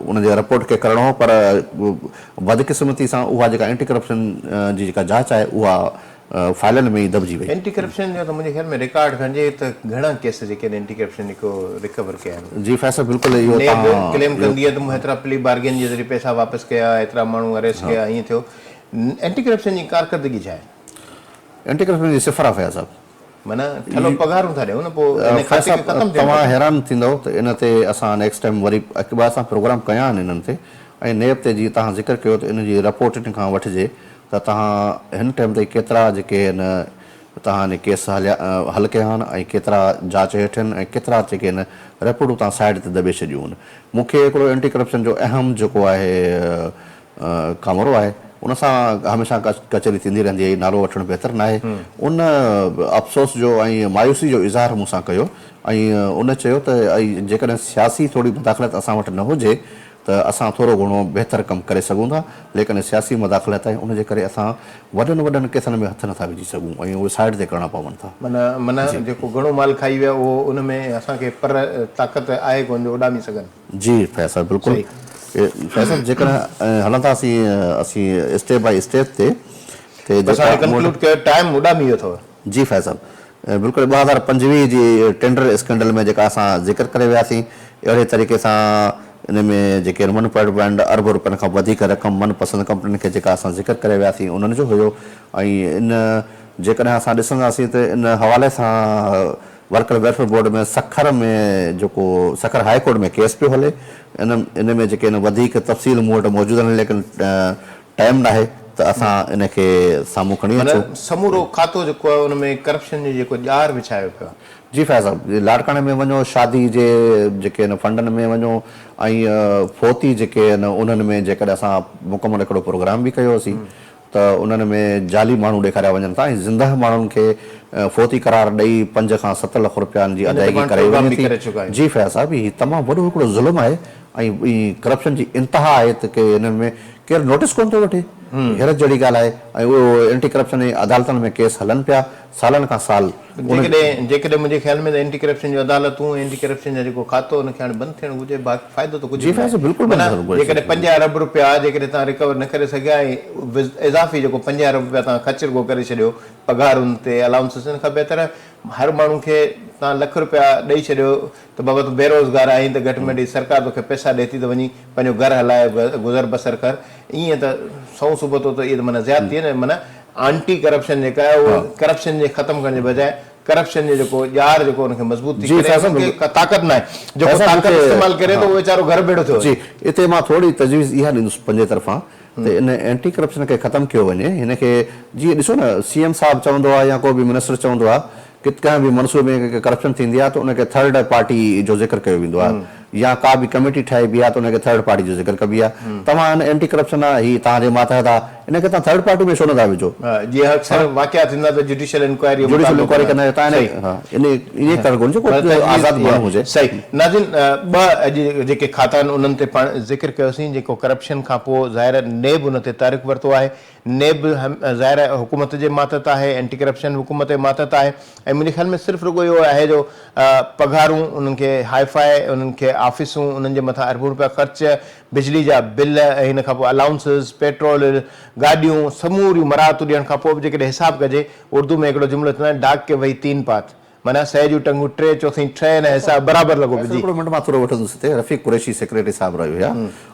उन जे रिपोर्ट खे करिणो हो पर बदकिस्मती सां उहा जेका एंटी करप्शन जी जेका जांच आहे उहा फाइलनि में ई दॿिजी वई
एंटी करप्शन जो त मुंहिंजे ख़्याल में रिकॉर्ड खणिजे त घणा केस जेके आहिनि एंटी करप्शन जेको रिकवर कया आहिनि
जी फैसल बिल्कुलु इहो
क्लेम कंदी आहे त मूं हेतिरा प्ली बार्गेन जे ज़रिए पैसा वापसि कया एतिरा माण्हू अरेस्ट कया ईअं थियो एंटी करप्शन जी कारकर्दगी छा आहे
एंटी करप्शन जी सिफ़र आहे फैज़ साहब
माना थलो पघारूं था ॾियूं न पोइ
तव्हां हैरान थींदव त इन ते असां नेक्स्ट टाइम वरी हिकु बार असां प्रोग्राम कया आहिनि इन्हनि ते ऐं नेब ते जीअं तव्हां ज़िक्र कयो त इन जी रिपोर्ट खां वठिजे त तव्हां हिन टाइम ताईं केतिरा जेके आहिनि तव्हां हिन केस हल कया आहिनि ऐं केतिरा जांच हेठि आहिनि ऐं केतिरा जेके आहिनि रिपोर्टूं तव्हां साइड ते दॿे छॾियूं आहिनि मूंखे हिकिड़ो एंटी करप्शन जो अहम जेको आहे कमरो आहे उन सां हमेशह कचहरी थींदी रहंदी आहे नालो वठणु बहितर न आहे उन अफ़सोस जो ऐं मायूसी जो इज़हार मूंसां कयो ऐं उन चयो त जेकॾहिं सियासी थोरी मुदाख़लत असां वटि न हुजे त असां थोरो घणो बहितर कमु करे सघूं था लेकिन सियासी मुदाख़लत आहे उनजे करे असां वॾनि केसनि में हथ नथा विझी सघूं ऐं उहे साइड ते करणा पवनि था
माना जेको घणो माल खाई वियो उहो उन में असांखे पर ताक़त आहे कोन जो उॾामी सघनि
जी फैसल बिल्कुलु फैसल जेकॾहिं हलंदासीं असीं स्टेप बाय स्टेप ते
बस हाणे कंक्लूड कयो, टाइम उॾामी वियो अथव।
जी फैसल बिल्कुलु 2025 जी टेंडर स्कैंडल में जेका असां ज़िक्र करे वियासीं, अहिड़े तरीक़े सां इन में जेके मनपैड ब्रांड अरब रुपयनि खां वधीक रक़म मनपसंद कंपनियुनि खे जेका असां ज़िक्र करे वियासीं उन्हनि जो हुयो। ऐं इन जेकॾहिं असां ॾिसंदासीं त इन हवाले सां वर्कर वेलफेयर बोर्ड में सखर में जेको सखर हाई कोर्ट में केस पियो हले। इन में जेके वधीक तफ़सील मूं वटि मौजूदु आहिनि, लेकिन टाइम न आहे त असां इन खे साम्हूं खणी अचूं।
समूरो खातो जेको आहे उन में करप्शन जो जेको ॼार विछायो पियो आहे।
जी फैज़ साहब, लाड़काणे में वञो, शादी जे जेके फंडनि में वञो, ऐं फोती जेके आहिनि उन्हनि में जेकॾहिं असां मुकमल हिकिड़ो प्रोग्राम बि कयोसीं त उन्हनि में जाली माण्हू ॾेखारिया वञनि था ऐं ज़िंदह माण्हुनि खे फोती करार ॾेई 5 खां 7 लख रुपयनि जी अदायगी करे वञे थी। जी फैज़ साहब, हीउ तमामु वॾो हिकिड़ो ज़ुल्म आहे ऐं हीअ करप्शन जी इंतिहा आहे त की हिननि में केरु नोटिस कोन थो वठे। हैरत जहिड़ी ॻाल्हि आहे। ऐं उहो एंटी करप्शन जी अदालतनि में केस हलनि पिया सालनि खां साल।
जेकॾहिं मुंहिंजे ख्याल में त एंटी करप्शन जूं अदालतूं, एंटी करप्शन जो जेको खातो उनखे हाणे बंदि थियणु घुरिजे, बाक़ी फ़ाइदो त कुझु जेकॾहिं 5 अरब रुपया जेकॾहिं तव्हां रिकवर न करे सघिया ऐं इज़ाफ़ी जेको 5 अरब रुपया तव्हां ख़र्च रुगो करे छॾियो पघारुनि ते, अलाउंसिस, खां बहितर हर माण्हू खे तव्हां लख रुपया ॾेई छॾियो त बाबा तूं बेरोज़गार आहीं त घटि में घटि सरकार तोखे पैसा ॾिए थी त वञी पंहिंजो घरु हलाए गुज़र बसर कर। ईअं त सौ सुबुह तो त इहे त माना ज़्यादती आहे न। माना एंटी करप्शन जेका आहे उहा करप्शन जे ख़तमु करण जे बजाए करप्शन जो जेको ॼार जेको उनखे मज़बूत थी करे ताक़त न आहे, जेको ताक़त इस्तेमालु करे त उहो वीचारो घर बेड़ो थियो।
जी, हिते मां थोरी तजवीज़ इहा ॾींदुसि पंहिंजे तरफ़ां त इन एंटी करप्शन खे ख़तमु कयो वञे। हिनखे जीअं ॾिसो न, CM साहिबु चवंदो आहे या को बि मिनिस्टर चवंदो आहे कि कंहिं बि मनसूबे में करप्शन थींदी आहे त उनखे थर्ड पार्टी जो ज़िक्र कयो वेंदो आहे, या का बि कमेटी ठाहिबी आहे त उनखे थर्ड पार्टी जो ज़िक्र कबी आहे। तव्हां हिन एंटी करप्शन आहे हीअ तव्हांजे मातहत आहे, इनखे तव्हां थर्ड पार्टी में छो नथा विझो?
जीअं अक्सर वाक़िया थींदा त जुडिशियल इंक्वायरी
कंदा इन करणु घुरिजे, आज़ादु माण्हू हुजे।
सही। नाज़रीन, ॿ अॼु जेके खाता आहिनि उन्हनि ते पाण ज़िक्र कयोसीं। जेको करप्शन खां पोइ ज़ाहिर नेब उन ते तारीख़ वरितो आहे। नेब ज़ाहिर हुकूमत जे मातहत आहे, एंटी करप्शन हुकूमत जे मातहत आहे। ऐं मुंहिंजे ख़्याल में सिर्फ़ु रुगो इहो आहे जो पघारूं उन्हनि खे हाईफाई, उन्हनि खे ऑफिसूं, उन्हनि जे मथां अरबों रुपया ख़र्च, बिजली जा बिल, ऐं हिन खां पोइ अलाउंसिस, पेट्रोल, गाॾियूं, समूरियूं मराहतूं ॾियण खां पोइ बि जेकॾहिं हिसाबु कजे, उर्दू में हिकिड़ो जुमिलो थींदो आहे, डाक के वही 3 पात, माना 100 जूं टंगूं 3, चौथी 6 न हिसाब बराबरि लॻो।
हिकिड़ो मिंट मां थोरो वठंदुसि हिते। रफ़ीक कुरैशी सेक्रेटरी साहिबु रहियो हुया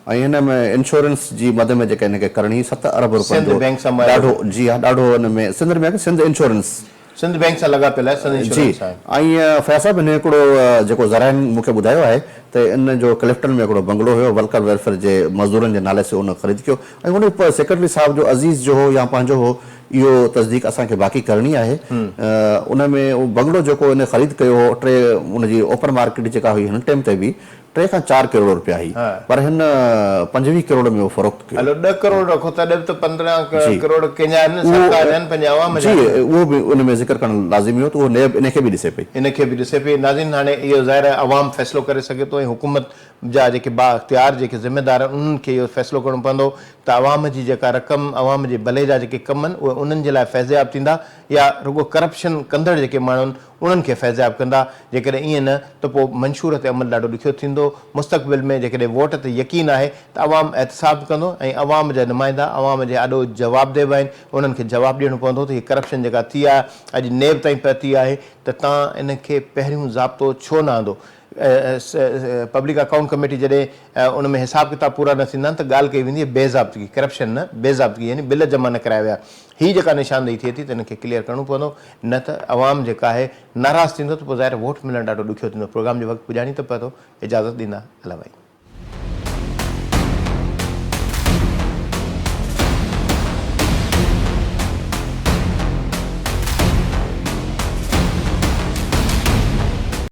ऐं हिन में इंश्योरेंस जी मद में जेका हिनखे करणी 7 अरब रुपए जो ॾाढो, जी हा, ॾाढो हिन में सिंध में सिंध इंश्योरेंस,
सिंध बैंक सां लॻा पियल आहे।
जी, ऐं फैज़ साहिब हिन हिकिड़ो जेको ज़राइनि मूंखे ॿुधायो आहे त इन जो क्लिफ्टन में हिकिड़ो बंगलो हुयो, वर्कर वेलफेयर जे मज़दूरनि जे नाले से उन ख़रीद कयो ऐं उन सेक्रेटरी साहिब जो अज़ीज़ जो हो या पंहिंजो हो, इहो तस्दीक असांखे बाक़ी करणी आहे। उन में उहो बंगलो जेको इन ख़रीद कयो हो, उनजी ओपन मार्केट जेका हुई हिन टाइम ते बि 3 खां 4 करोड़ रुपया हुई, पर हिन 25 करोड़ में उहो फ़रोख़्त कयो।
हलो 10 करोड़ रखो तॾहिं त 15 करोड़ कंहिंजा आहिनि, सरकार आहिनि, पंहिंजे आवाम जा।
जी, उहो बि उन में ज़िक्र करणु लाज़िमी हो त उहो नेब इनखे बि ॾिसे पई,
इनखे बि ॾिसे पई। नाज़रीन, हाणे इहो ज़ाहिर आवाम फ़ैसिलो करे सघे थो ऐं हुकूमत जा जेके बाइख्तियार जेके ज़िम्मेदार आहिनि उन्हनि खे इहो फ़ैसिलो करणो पवंदो त आवाम जी जेका रक़म, आवाम जे भले जा जेके कम आहिनि उहे उन्हनि जे लाइ फ़ैज़याब थींदा या रुगो करप्शन कंदड़ जेके माण्हू आहिनि उन्हनि खे फ़ैज़याब कंदा। जेकॾहिं ईअं न त पोइ मंशूर ते अमल ॾाढो ॾुखियो थींदो। मुस्तक़बिल में जेकॾहिं वोट ते यकीन आहे त आवाम एहतिसाब कंदो ऐं आवाम जा नुमाइंदा आवाम जे ॾाढो जवाबदेह आहिनि, उन्हनि खे जवाबु ॾियणो पवंदो त हीअ करप्शन जेका थी आहे अॼु नेब ताईं पहुती आहे त तव्हां इनखे पहिरियों ज़ाब्तो छो न आंदो। पब्लिक अकाउंट कमेटी जॾहिं उन में हिसाब किताब पूरा न थींदा आहिनि त ॻाल्हि कई वेंदी आहे बेज़ाब्तगी, करप्शन न बेज़ाब्तगी, यानी बिल जमा न कराया विया। हीअ जेका निशानदेही थिए थी त हिनखे क्लियर करणो पवंदो, न त आवाम जेका आहे नाराज़ थींदो त पोइ ज़ाहिर वोट मिलणु ॾाढो ॾुखियो थींदो। प्रोग्राम जो वक़्तु पुॼाणी त पए थो, इजाज़त ॾींदा, अला भाई।